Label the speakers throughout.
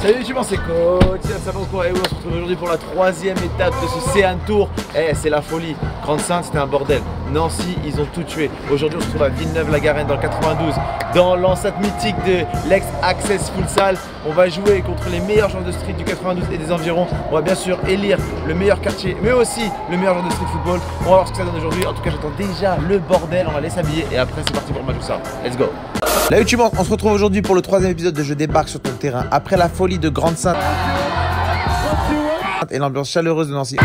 Speaker 1: Salut YouTube, c'est Coach, ça va encore et on se retrouve aujourd'hui pour la troisième étape de ce C1 Tour. C'est la folie. Grande-Synthe, c'était un bordel. Nancy, ils ont tout tué. Aujourd'hui, on se trouve à Villeneuve-la-Garenne dans le 92, dans l'enceinte mythique de l'ex-Access Futsal. On va jouer contre les meilleurs joueurs de street du 92 et des environs. On va bien sûr élire le meilleur quartier, mais aussi le meilleur joueur de street football. On va voir ce que ça donne aujourd'hui. En tout cas, j'attends déjà le bordel. On va aller s'habiller et après, c'est parti pour le match tout ça. Let's go. La YouTube, on se retrouve aujourd'hui pour le troisième épisode de Je débarque sur ton terrain. Après la folie de Grande-Synthe et l'ambiance chaleureuse de Nancy,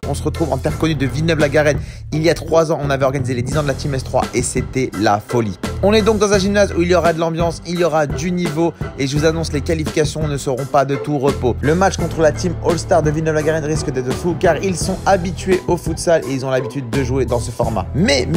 Speaker 1: on se retrouve en terre connue de Villeneuve-la-Garenne. Il y a 3 ans, on avait organisé les 10 ans de la Team S3 et c'était la folie. On est donc dans un gymnase où il y aura de l'ambiance, il y aura du niveau et je vous annonce, les qualifications ne seront pas de tout repos. Le match contre la Team All-Star de Villeneuve-la-Garenne risque d'être fou car ils sont habitués au futsal et ils ont l'habitude de jouer dans ce format. Mais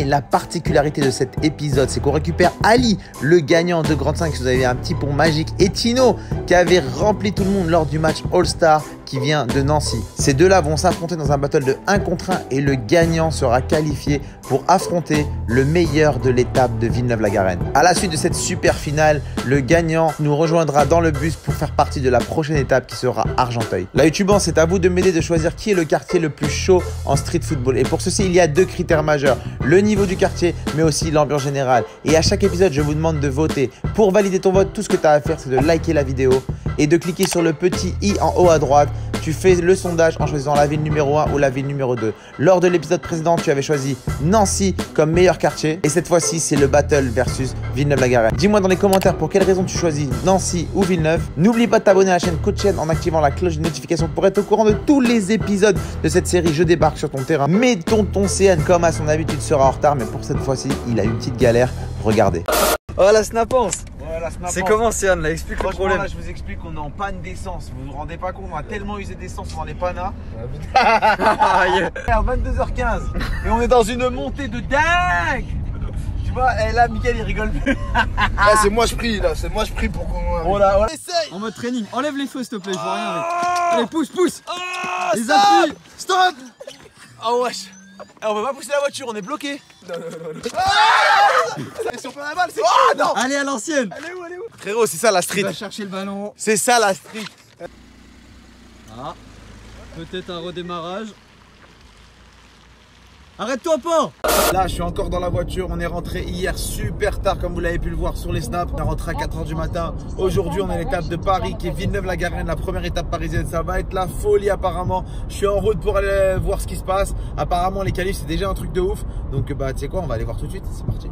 Speaker 1: la particularité de cet épisode, c'est qu'on récupère Ali, le gagnant de Grande-Synthe, qui vous avait un petit pont magique, et Tino, qui avait rempli tout le monde lors du match All-Star qui vient de Nancy. Ces deux-là vont s'affronter dans un battle de 1 contre 1 et le gagnant sera qualifié pour affronter le meilleur de l'étape de Villeneuve-la-Garenne. À la suite de cette super finale, le gagnant nous rejoindra dans le bus pour faire partie de la prochaine étape qui sera Argenteuil. La YouTubant, c'est à vous de m'aider de choisir qui est le quartier le plus chaud en street football. Et pour ceci, il y a 2 critères majeurs. Le niveau du quartier, mais aussi l'ambiance générale. Et à chaque épisode, je vous demande de voter. Pour valider ton vote, tout ce que tu as à faire, c'est de liker la vidéo et de cliquer sur le petit i en haut à droite. Tu fais le sondage en choisissant la ville numéro 1 ou la ville numéro 2. Lors de l'épisode précédent, tu avais choisi Nancy comme meilleur quartier. Et cette fois-ci, c'est le battle versus Villeneuve-la-Garenne. Dis-moi dans les commentaires pour quelle raison tu choisis Nancy ou Villeneuve. N'oublie pas de t'abonner à la chaîne Coach en activant la cloche de notification pour être au courant de tous les épisodes de cette série Je débarque sur ton terrain. Mais tonton CN, comme à son habitude, sera en retard. Mais pour cette fois-ci, il a une petite galère. Regardez.
Speaker 2: Oh la snapance. C'est comment Céane là, explique le problème.
Speaker 1: Là, je vous explique qu'on est en panne d'essence. Vous vous rendez pas compte, on a tellement usé d'essence dans les panas. 22h15 et on est dans une montée de dingue. Tu vois, là Mickaël il rigole plus.
Speaker 3: C'est moi je prie là, c'est moi je prie pour qu'on...
Speaker 1: Oh là, oh là.
Speaker 2: Essaye. En mode training, enlève les feux s'il te plaît, je vois rien avec. Allez pousse, les appuis.
Speaker 1: Stop. Oh wesh. On peut pas pousser la voiture, on est bloqué. Non. Si on prend la balle, c'est oh non.
Speaker 2: Allez à l'ancienne.
Speaker 1: Elle est où? Frérot, c'est ça la street.
Speaker 2: Il va chercher le ballon.
Speaker 1: C'est ça la street.
Speaker 2: Ah, peut-être un redémarrage. Arrête-toi pas.
Speaker 1: Là, je suis encore dans la voiture. On est rentré hier super tard, comme vous l'avez pu le voir sur les snaps. On est rentré à 4 h du matin. Aujourd'hui, on est à l'étape de Paris qui est Villeneuve-la-Garenne, la première étape parisienne. Ça va être la folie apparemment. Je suis en route pour aller voir ce qui se passe. Apparemment, les qualifs, c'est déjà un truc de ouf. Donc, bah, tu sais quoi, on va aller voir tout de suite. C'est parti.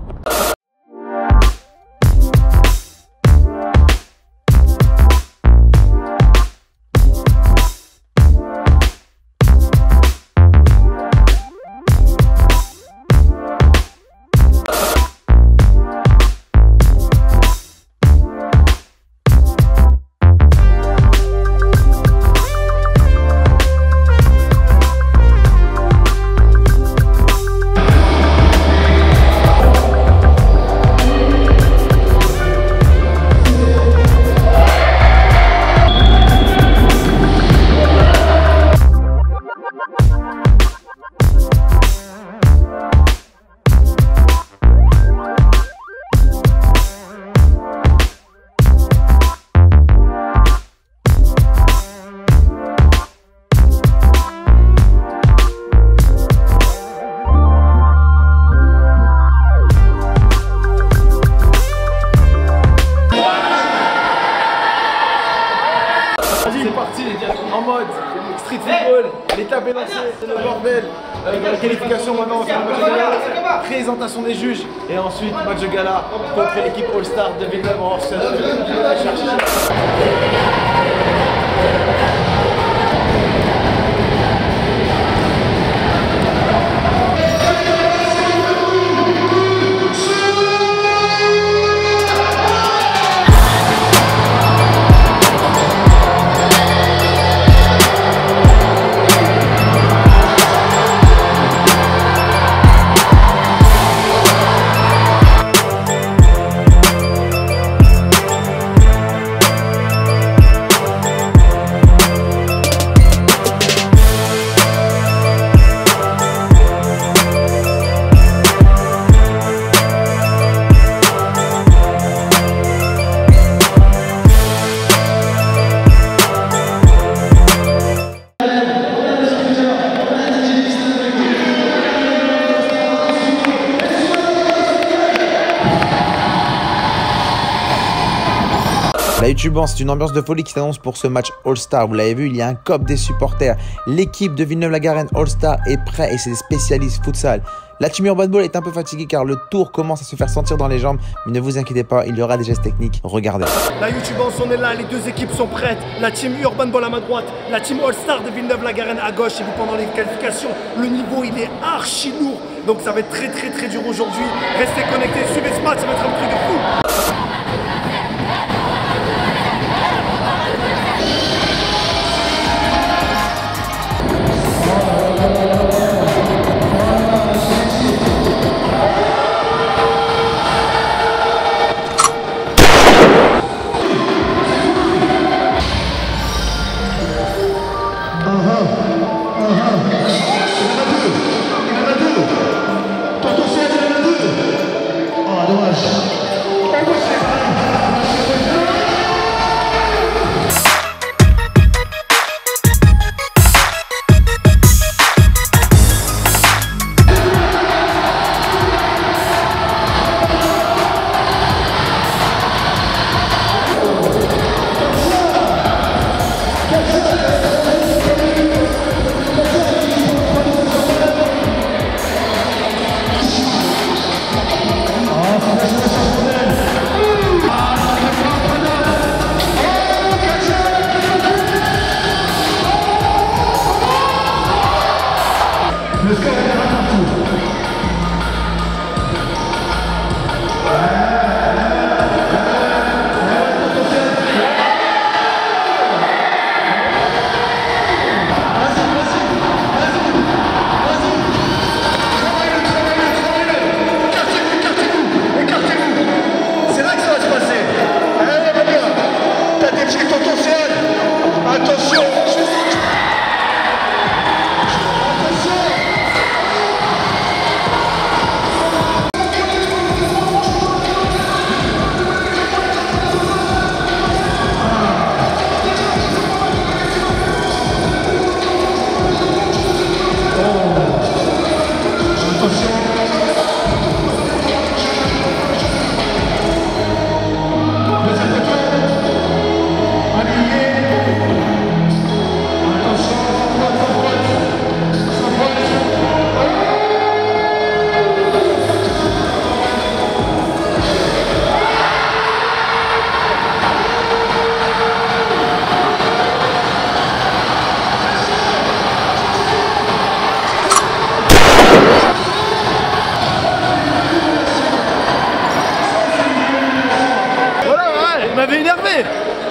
Speaker 1: C'est parti en mode street football, l'étape est lancée, c'est le bordel. La qualification maintenant, on fait le match de gala, présentation des juges et ensuite match de gala contre l'équipe All-Star de Villeneuve en hors-scène. La YouTube, c'est une ambiance de folie qui s'annonce pour ce match All-Star. Vous l'avez vu, il y a un COP des supporters. L'équipe de Villeneuve-la-Garenne All-Star est prête et c'est des spécialistes futsal. La team Urban Ball est un peu fatiguée car le tour commence à se faire sentir dans les jambes. Mais ne vous inquiétez pas, il y aura des gestes techniques. Regardez.
Speaker 4: La YouTube, on est là, les deux équipes sont prêtes. La team Urban Ball à ma droite, la team All-Star de Villeneuve-la-Garenne à gauche. Et vous, pendant les qualifications, le niveau il est archi lourd. Donc ça va être très dur aujourd'hui. Restez connectés, suivez ce match, ça va être un truc de fou.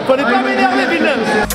Speaker 4: Fallait pas m'énerver, Villeneuve.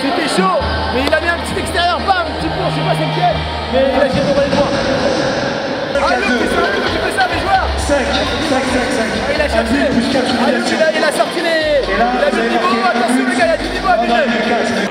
Speaker 4: C'était chaud, mais il a mis un petit extérieur, bam, petit pont, je sais pas c'est lequel, mais il a géré, on va le voir. Ah Luc, c'est sur la qui fait ça, mes joueurs. 5. Il a cherché. Ah Luc, il a sorti les... Il a mis le niveau, attention les gars, il a du niveau à Villeneuve.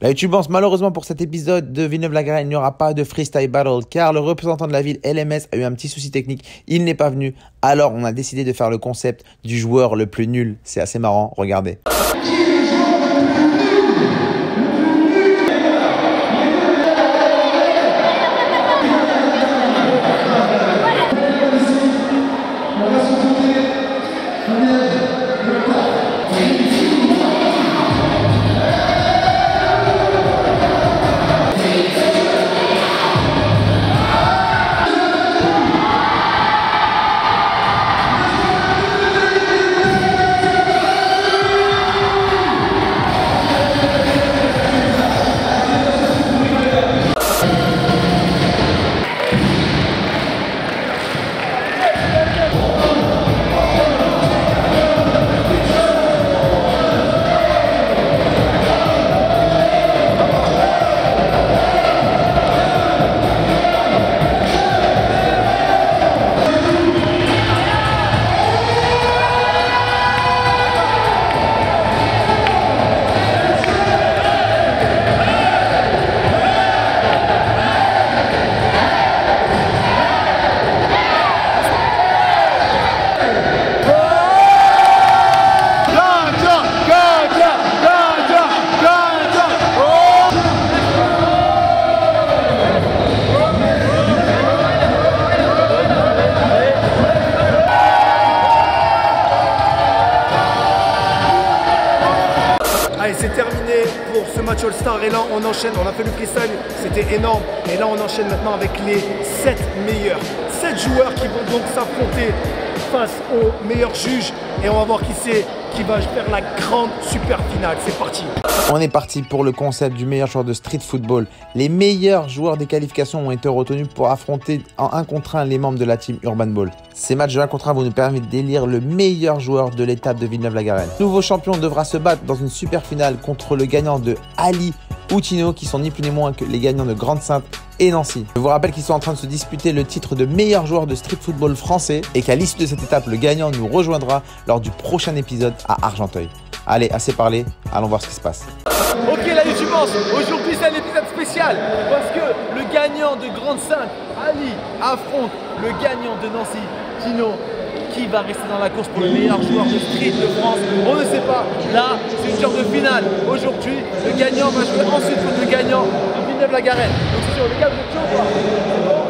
Speaker 1: La YouTubance, malheureusement pour cet épisode de Villeneuve-la-Garenne, il n'y aura pas de freestyle battle car le représentant de la ville, LMS, a eu un petit souci technique. Il n'est pas venu. Alors on a décidé de faire le concept du joueur le plus nul. C'est assez marrant, regardez.
Speaker 4: Allez, c'est terminé pour ce match All-Star et là on enchaîne, on a fait le freestyle, c'était énorme et là on enchaîne maintenant avec les 7 meilleurs, 7 joueurs qui vont donc s'affronter face aux meilleurs juges et on va voir qui c'est qui va faire la grande super finale. C'est parti.
Speaker 1: On est parti pour le concept du meilleur joueur de street football. Les meilleurs joueurs des qualifications ont été retenus pour affronter en 1 contre 1 les membres de la team Urban Ball. Ces matchs de 1 contre 1 vont nous permettre d'élire le meilleur joueur de l'étape de Villeneuve-la-Garenne. Le nouveau champion devra se battre dans une super finale contre le gagnant de Ali ou Tino, qui sont ni plus ni moins que les gagnants de Grande-Synthe et Nancy. Je vous rappelle qu'ils sont en train de se disputer le titre de meilleur joueur de street football français et qu'à l'issue de cette étape, le gagnant nous rejoindra lors du prochain épisode à Argenteuil. Allez, assez parlé, allons voir ce qui se passe.
Speaker 2: Ok la YouTubance, aujourd'hui c'est un épisode spécial parce que le gagnant de Grande-Synthe, Ali, affronte le gagnant de Nancy, Tino. Qui va rester dans la course pour le meilleur joueur de street de France? On ne sait pas. Là, c'est une sorte de finale. Aujourd'hui, le gagnant va jouer ensuite contre le gagnant de Villeneuve-la-Garenne. Donc c'est sûr, les gars, vous êtes chaud ou pas? C'est bon?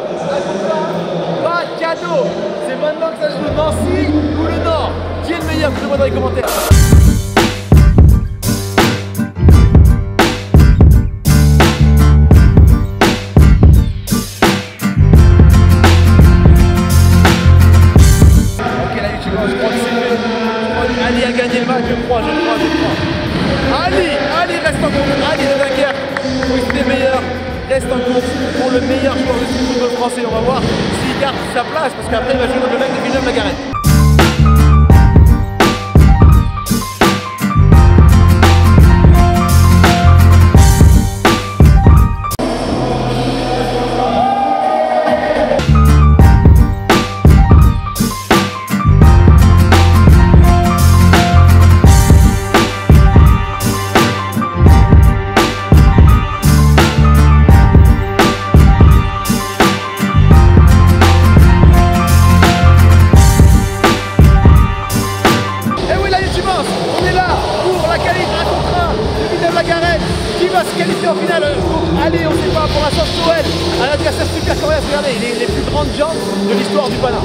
Speaker 2: Pas de cadeau. C'est maintenant que ça joue Nancy ou le Nord. Qui est le meilleur? Dites-moi dans les commentaires. Ali a gagné le match, je crois. Ali reste en course, Ali de Dunkerque, pour les meilleurs, reste en course pour le meilleur joueur de football français. On va voir s'il garde sa place, parce qu'après il va jouer dans le mec de Villeneuve-la-Garenne. En finale, allez, on sait pas, pour l'instant Soel, un adversaire super coriace, regardez, il est les plus grandes jambes de l'histoire du Pana.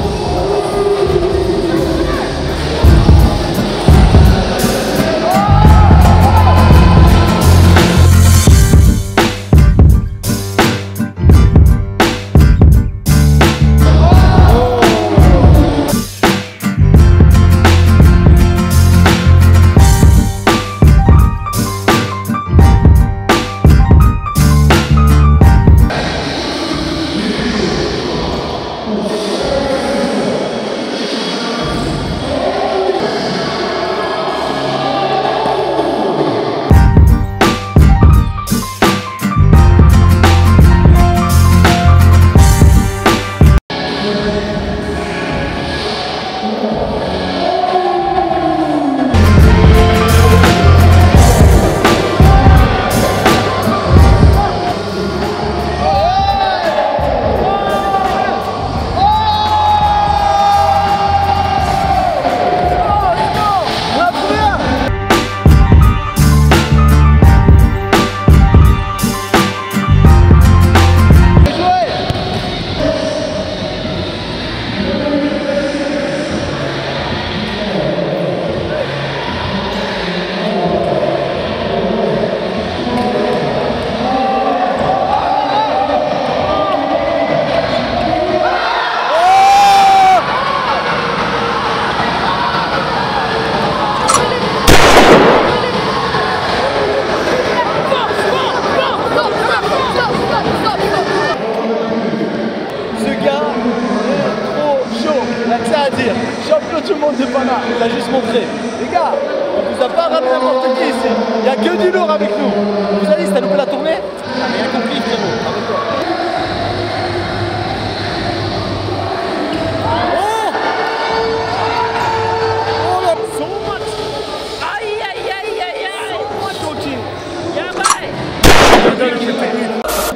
Speaker 2: champion du monde de Pana, il a juste montré. Les gars, on vous a pas ramené n'importe qui ici. Il n'y a que du lourd avec nous. On vous a dit, si t'as loupé la tournée, t'as rien compris, frérot. Avec toi.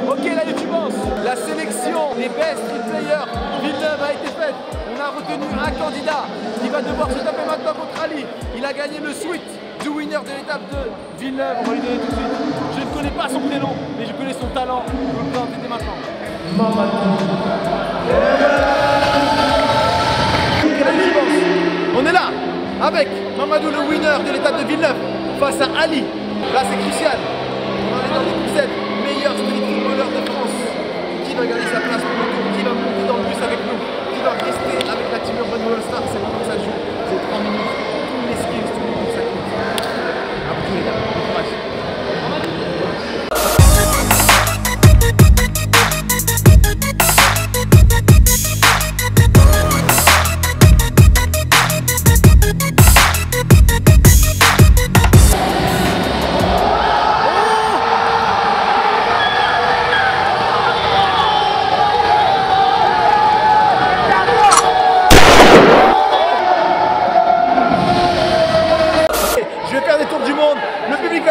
Speaker 2: Ok, là tu penses, la sélection des best street players Villeneuve a été faite. On a retenu un candidat qui va devoir se taper maintenant contre Ali. Il a gagné le suite du winner de l'étape de Villeneuve. On va lui donner tout de suite. Je ne connais pas son prénom, mais je connais son talent. Je vous le présente dès maintenant. Ok, là tu penses, on est là avec Mamadou, le winner de l'étape de Villeneuve, face à Ali. Là c'est crucial. On est dans les 17 meilleurs street footballeurs de France. Qui va gagner sa place pour le tour? Qui va monter dans le bus avec nous? Qui va rester avec la team Urban All Star? C'est maintenant que ça joue. C'est 3 minutes. Tous les skills, tous les coups, ça compte. À vous les gars. Bon courage.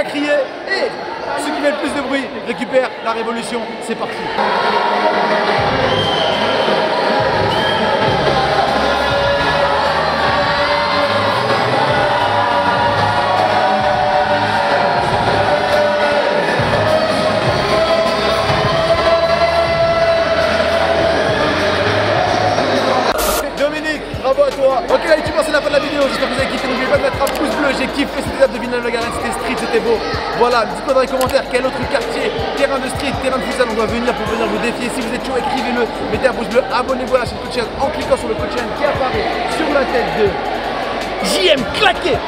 Speaker 2: Crier et ceux qui fait le plus de bruit récupère la révolution. C'est parti. Dominique, bravo à toi. Ok, là tu penses à la fin de la vidéo. J'espère que vous avez kiffé. N'oubliez pas de mettre un pouce bleu. J'ai kiffé cette étape de Villeneuve-la-Garenne. C'était street, c'était beau. Voilà, dites-moi dans les commentaires quel autre quartier, terrain de street, terrain de futsal on doit venir pour venir vous défier. Si vous êtes chaud, écrivez-le, mettez un pouce bleu, abonnez-vous à la chaîne Coach en cliquant sur le Coach qui apparaît sur la tête de JM claqué.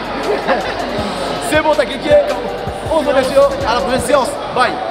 Speaker 2: C'est bon, t'as cliqué. On se revoit à la prochaine séance. Bye.